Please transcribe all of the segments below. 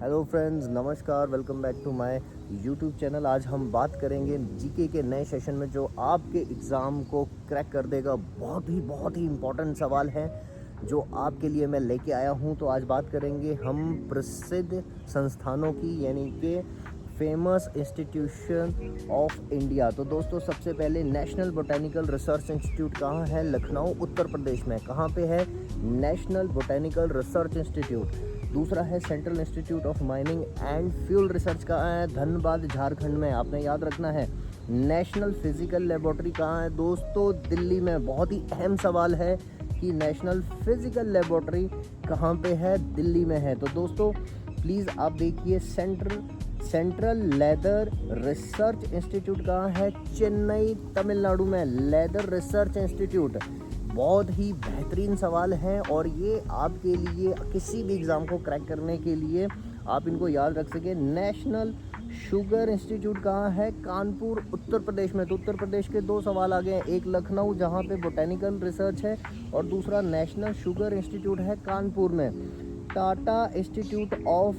Hello friends, नमस्कार। Welcome back to my YouTube channel. आज हम बात करेंगे जीके के नए सेशन में जो आपके एग्ज़ाम को क्रैक कर देगा। बहुत ही इम्पोर्टेंट सवाल है जो आपके लिए मैं लेके आया हूं। तो आज बात करेंगे हम प्रसिद्ध संस्थानों की, यानी कि फेमस इंस्टीट्यूशन ऑफ इंडिया। तो दोस्तों, सबसे पहले नेशनल बोटेनिकल रिसर्च इंस्टीट्यूट कहाँ है? लखनऊ, उत्तर प्रदेश में। कहाँ पे है? National botanical research institute. दूसरा है central institute of mining and fuel research कहाँ है? धनबाद, झारखंड में। आपने याद रखना है। नेशनल फिजिकल लेबोरेटरी कहाँ है? दोस्तों, दिल्ली में। बहुत ही अहम सवाल है कि नेशनल फिजिकल लेबोरेटरी कहाँ पे है? दिल्ली में है। तो दोस्तों प्लीज़ आप देखिए, सेंट्रल लेदर रिसर्च इंस्टीट्यूट कहाँ है? चेन्नई, तमिलनाडु में। लेदर रिसर्च इंस्टीट्यूट बहुत ही बेहतरीन सवाल हैं और ये आपके लिए किसी भी एग्ज़ाम को क्रैक करने के लिए आप इनको याद रख सकें। नेशनल शुगर इंस्टीट्यूट कहाँ है? कानपुर, उत्तर प्रदेश में। तो उत्तर प्रदेश के दो सवाल आ गए हैं, एक लखनऊ जहाँ पे बोटेनिकल रिसर्च है और दूसरा नेशनल शुगर इंस्टीट्यूट है कानपुर में। Tata institute of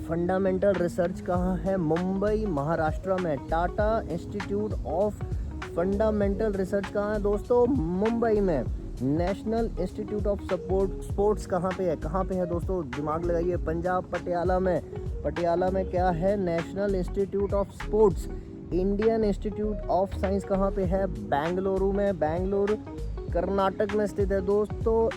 fundamental research कहाँ है? मुंबई, महाराष्ट्र में। Tata institute of fundamental research कहाँ है दोस्तों? मुंबई में। नेशनल इंस्टीट्यूट ऑफ स्पोर्ट्स कहाँ पे है? कहाँ पे है दोस्तों? दिमाग लगाइए। पंजाब, पटियाला में। पटियाला में क्या है? National institute of sports. Indian institute of science कहाँ पे है? बेंगलुरु में। बेंगलुरु कर्नाटक में स्थित है दोस्तों।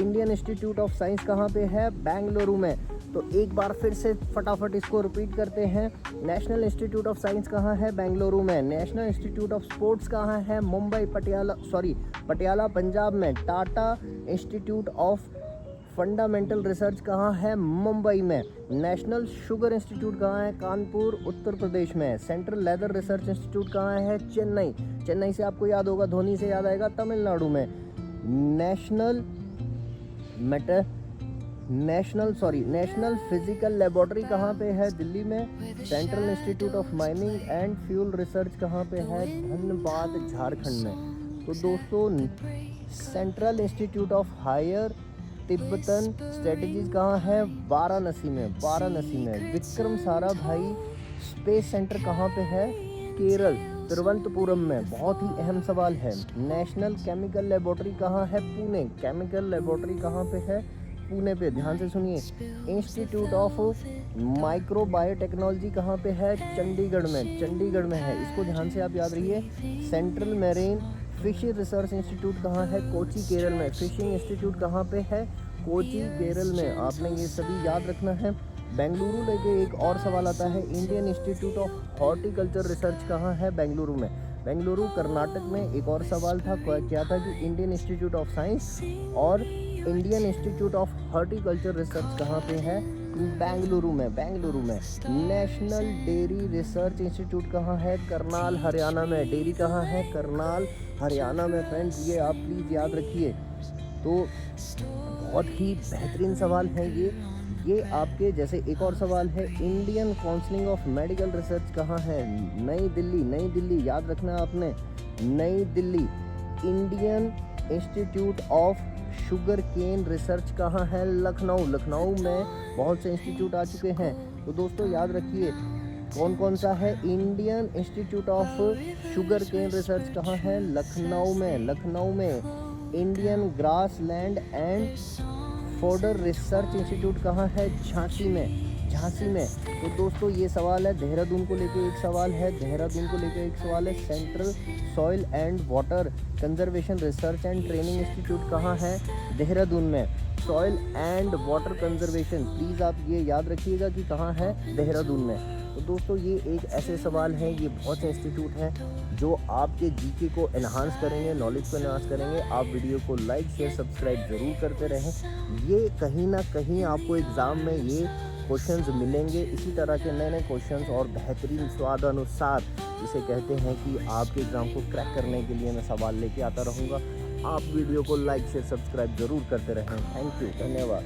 इंडियन इंस्टीट्यूट ऑफ साइंस कहाँ पे है? बेंगलुरु में। तो एक बार फिर से फटाफट इसको रिपीट करते हैं। नेशनल इंस्टीट्यूट ऑफ साइंस कहाँ है? बेंगलुरु में। नेशनल इंस्टीट्यूट ऑफ स्पोर्ट्स कहाँ है? मुंबई, पटियाला, पंजाब में। Tata institute of fundamental research कहाँ है? मुंबई में। नेशनल शुगर इंस्टीट्यूट कहाँ है? कानपुर, उत्तर प्रदेश में। सेंट्रल लेदर रिसर्च इंस्टीट्यूट कहाँ है? चेन्नई। चेन्नई से आपको याद होगा, धोनी से याद आएगा, तमिलनाडु में। नेशनल फिजिकल लेबोरेटरी कहाँ पे है? दिल्ली में। Central institute of mining and fuel research कहाँ पे है? धनबाद, झारखंड में। तो दोस्तों, central institute of higher Tibetan strategies कहाँ है? वाराणसी में। विक्रम साराभाई स्पेस सेंटर कहाँ पे है? केरल, तिरुवनंतपुरम में। बहुत ही अहम सवाल है। नेशनल केमिकल लेबोरेटरी कहाँ है? पुणे। केमिकल लेबोरेटरी कहाँ पे है? पुणे पे। ध्यान से सुनिए। इंस्टीट्यूट ऑफ माइक्रोबायोटेक्नोलॉजी कहाँ पे है? चंडीगढ़ में है। इसको ध्यान से आप याद रखिए। Central marine fishing research institute कहाँ है? कोची, केरल में। फिशिंग इंस्टीट्यूट कहाँ पे है? कोची, केरल में। आपने ये सभी याद रखना है। बेंगलुरु लेके एक और सवाल आता है। Indian institute of horticulture research कहाँ है? बेंगलुरु में। बेंगलुरु कर्नाटक में। एक और सवाल था, क्या था कि इंडियन इंस्टीट्यूट ऑफ साइंस और Indian institute of horticulture research कहाँ पे है? बेंगलुरु में। नेशनल डेयरी रिसर्च इंस्टीट्यूट कहाँ है? करनाल, हरियाणा में। डेयरी कहाँ है? करनाल, हरियाणा में। फ्रेंड्स, ये आप प्लीज़ याद रखिए। तो बहुत ही बेहतरीन सवाल है ये आपके। जैसे एक और सवाल है, Indian council of medical research कहाँ है? नई दिल्ली। याद रखना आपने, New Delhi. Indian institute of sugarcane research कहाँ है? लखनऊ में। बहुत से इंस्टीट्यूट आ चुके हैं। तो दोस्तों याद रखिए, कौन सा है? Indian institute of sugarcane research कहाँ है? लखनऊ में। Indian grassland and fodder research institute कहाँ है? झांसी में। तो दोस्तों ये सवाल है। देहरादून को लेके एक सवाल है। Central soil and water conservation research and training institute कहाँ है? देहरादून में। Soil and water conservation, please आप ये याद रखिएगा कि कहाँ है? देहरादून में। तो दोस्तों ये एक ऐसे सवाल हैं, ये बहुत से इंस्टीट्यूट हैं जो आपके जीके को एनहांस करेंगे, नॉलेज को एनहांस करेंगे। आप वीडियो को लाइक, शेयर, सब्सक्राइब ज़रूर करते रहें। ये कहीं ना कहीं आपको एग्ज़ाम में ये क्वेश्चंस मिलेंगे। इसी तरह के नए क्वेश्चंस और बेहतरीन स्वादानुसार, जिसे कहते हैं कि आपके एग्ज़ाम को क्रैक करने के लिए मैं सवाल लेके आता रहूँगा। आप वीडियो को लाइक, शेयर, सब्सक्राइब ज़रूर करते रहें। थैंक यू, धन्यवाद।